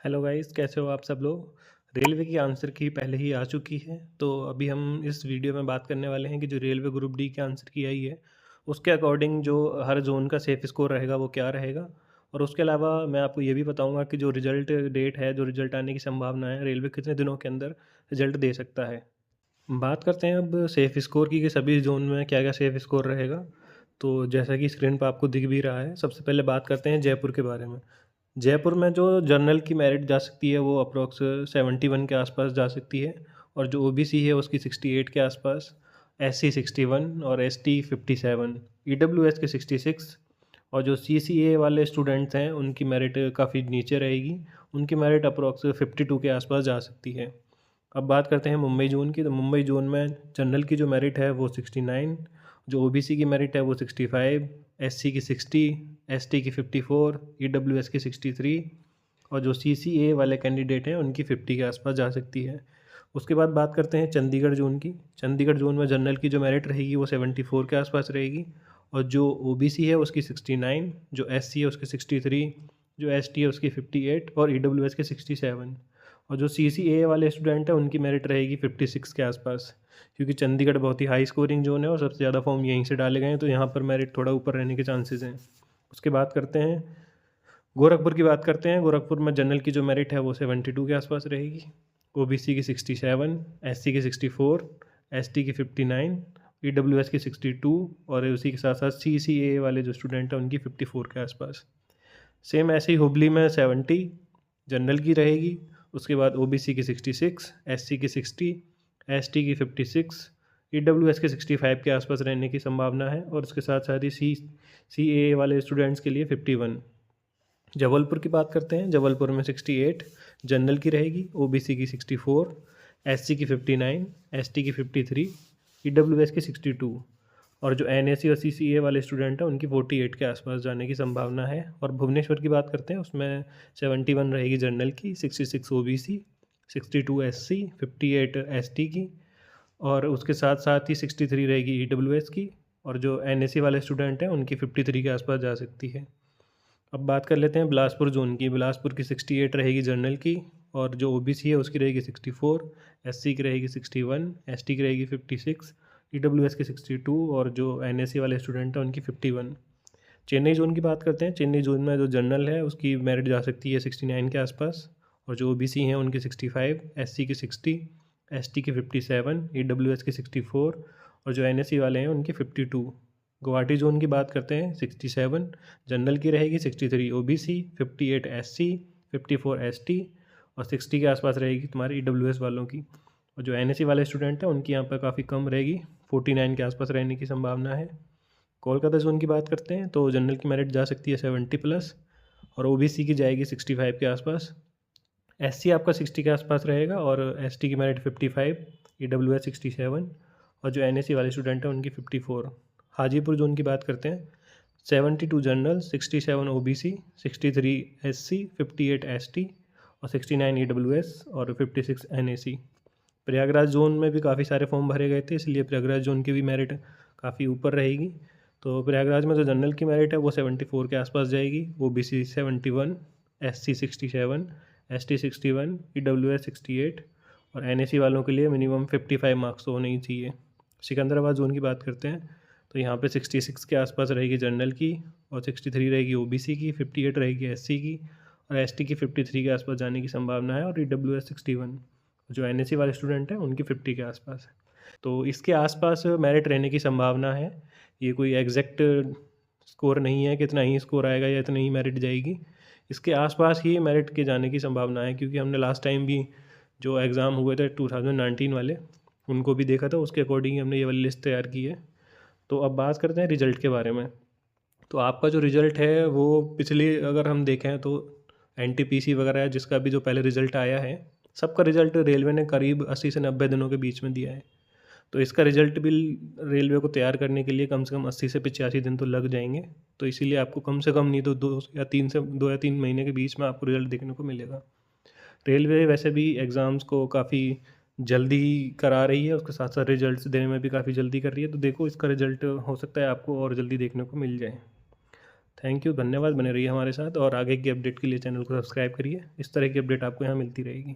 Hello guys, कैसे हो आप सब लोग। रेलवे की आंसर की पहले ही आ चुकी है। तो अभी हम इस वीडियो में बात करने वाले हैं कि जो रेलवे ग्रुप डी की आंसर की आई है उसके अकॉर्डिंग जो हर जोन का सेफ स्कोर रहेगा वो क्या रहेगा। और उसके अलावा मैं आपको ये भी बताऊंगा कि जो रिजल्ट डेट है, जो रिजल्ट आने की संभावना है, रेलवे कितने दिनों के अंदर रिजल्ट दे सकता है। बात करते हैं अब सेफ स्कोर की कि सभी जोन में क्या क्या सेफ स्कोर रहेगा। तो जैसा कि स्क्रीन पर आपको दिख भी रहा है, सबसे पहले बात करते हैं जयपुर के बारे में। जयपुर में जो जनरल की मेरिट जा सकती है वो अप्रोक्स 71 के आसपास जा सकती है। और जो ओबीसी है उसकी 68 के आसपास, एससी 61 और एसटी 57, ईडब्ल्यूएस के 66। और जो सीसीए वाले स्टूडेंट्स हैं उनकी मेरिट काफ़ी नीचे रहेगी, उनकी मेरिट अप्रोक्स 52 के आसपास जा सकती है। अब बात करते हैं मुंबई जोन की। तो मुंबई जोन में जनरल की जो मेरिट है वो 69, जो ओबीसी की मेरिट है वो 65, एससी की 60, एसटी की 54, ईडब्ल्यूएस की 63। और जो सीसीए वाले कैंडिडेट हैं उनकी 50 के आसपास जा सकती है। उसके बाद बात करते हैं चंडीगढ़ जोन की। चंडीगढ़ जोन में जनरल की जो मेरिट रहेगी वो 74 के आसपास रहेगी। और जो ओबीसी है उसकी 69, जो एससी है उसकी 63, जो एसटी है उसकी 58 और ईडब्ल्यूएस के 67। और जो सीसीए वाले स्टूडेंट हैं उनकी मेरिट रहेगी 56 के आसपास। क्योंकि चंडीगढ़ बहुत ही हाई स्कोरिंग जोन है और सबसे ज़्यादा फॉर्म यहीं से डाले गए हैं, तो यहाँ पर मेरिट थोड़ा ऊपर रहने के चांसेस हैं। उसके बाद करते हैं गोरखपुर की बात करते हैं। गोरखपुर में जनरल की जो मेरिट है वो 72 के आसपास रहेगी, ओबीसी की 67, एससी की 64, एसटी की 59, ईडब्ल्यूएस की 62 और उसी के साथ साथ सीसीए वाले जो स्टूडेंट हैं उनकी 54 के आसपास। सेम ऐसे ही हुबली में 70 जनरल की रहेगी। उसके बाद ओबीसी की 66, एससी की 60, एसटी की 56, ईडब्ल्यूएस के 65 के आसपास रहने की संभावना है। और उसके साथ साथ ही सीए वाले स्टूडेंट्स के लिए 51। जबलपुर की बात करते हैं। जबलपुर में 68 जनरल की रहेगी, ओबीसी की 64, एससी की 59, एसटी की 53, ईडब्ल्यूएस की 62। और जो एनएसी और सीसीए वाले स्टूडेंट हैं उनकी 48 के आसपास जाने की संभावना है। और भुवनेश्वर की बात करते हैं, उसमें 71 रहेगी जनरल की, 66 ओबीसी, 62 एससी, 58 एसटी की। और उसके साथ साथ ही 63 रहेगी ईडब्ल्यूएस की। और जो एनएसी वाले स्टूडेंट हैं उनकी 53 के आसपास जा सकती है। अब बात कर लेते हैं बिलासपुर जोन की। बिलासपुर की 68 रहेगी जनरल की, और जो ओबीसी है उसकी रहेगी 64, एससी की रहेगी 61, एसटी की रहेगी 56, ईडब्ल्यूएस की 62 और जो एनएससी वाले स्टूडेंट हैं उनकी 51। चेन्नई जोन की बात करते हैं। चेन्नई जोन में जो जनरल है उसकी मेरिट जा सकती है 69 के आसपास। और जो ओबीसी हैं उनकी 65, एससी की 60, एसटी की 57, ईडब्ल्यूएस की 64 और जो एनएससी वाले हैं उनकी 52। गुवाहाटी जोन की बात करते हैं, 67 जनरल की रहेगी, 63 ओबीसी, 58 एससी, 54 एसटी और 60 के आसपास रहेगी तुम्हारी ईडब्ल्यूएस वालों की। और जो एनएससी वाले स्टूडेंट हैं उनकी यहाँ पर काफ़ी कम रहेगी, 49 के आसपास रहने की संभावना है। कोलकाता जोन की बात करते हैं तो जनरल की मेरिट जा सकती है 70 प्लस, और ओबीसी की जाएगी 65 के आसपास। एससी आपका 60 के आसपास रहेगा और एसटी की मेरिट 55, ईडब्ल्यूएस 67 और जो एनएससी वाले स्टूडेंट हैं उनकी 54। हाजीपुर जोन की बात करते हैं, 72 जनरल, 67 ओबीसी, 63 एससी, 58 एसटी और 69 ईडब्ल्यूएस और 56 एनएसी। प्रयागराज जोन में भी काफ़ी सारे फॉर्म भरे गए थे, इसलिए प्रयागराज जोन की भी मेरिट काफ़ी ऊपर रहेगी। तो प्रयागराज में जो जनरल की मेरिट है वो 74 के आसपास जाएगी, ओबीसी 71, एससी 67, एसटी 61, ईडब्ल्यूएस 68 और एनएसी वालों के लिए मिनिमम 55 मार्क्स तो होने ही चाहिए। सिकंदराबाद जोन की बात करते हैं तो यहाँ पे 66 के आसपास रहेगी जनरल की, और 63 रहेगी ओबीसी की, 58 रहेगी एससी की और एसटी की 53 के आसपास जाने की संभावना है। और ईडब्ल्यूएस 61, जो एनएससी वाले स्टूडेंट हैं उनकी 50 के आसपास है। तो इसके आसपास मेरिट रहने की संभावना है। ये कोई एग्जैक्ट स्कोर नहीं है कि इतना ही स्कोर आएगा या इतनी ही मेरिट जाएगी। इसके आसपास ही मेरिट के जाने की संभावना है, क्योंकि हमने लास्ट टाइम भी जो एग्ज़ाम हुए थे 2019 वाले उनको भी देखा था, उसके अकॉर्डिंग हमने ये वाली लिस्ट तैयार की है। तो अब बात करते हैं रिज़ल्ट के बारे में। तो आपका जो रिज़ल्ट है वो पिछले अगर हम देखें तो एनटीपीसी वगैरह है, जिसका भी जो पहले रिज़ल्ट आया है, सबका रिज़ल्ट रेलवे ने करीब 80 से 90 दिनों के बीच में दिया है। तो इसका रिज़ल्ट भी रेलवे को तैयार करने के लिए कम से कम 80 से 85 दिन तो लग जाएंगे। तो इसीलिए आपको कम से कम नहीं तो 2 या 3 महीने के बीच में आपको रिज़ल्ट देखने को मिलेगा। रेलवे वैसे भी एग्ज़ाम्स को काफ़ी जल्दी करा रही है, उसके साथ साथ रिजल्ट्स देने में भी काफ़ी जल्दी कर रही है। तो देखो, इसका रिज़ल्ट हो सकता है आपको और जल्दी देखने को मिल जाए। थैंक यू, धन्यवाद, बने रहिए हमारे साथ और आगे की अपडेट के लिए चैनल को सब्सक्राइब करिए। इस तरह की अपडेट आपको यहाँ मिलती रहेगी।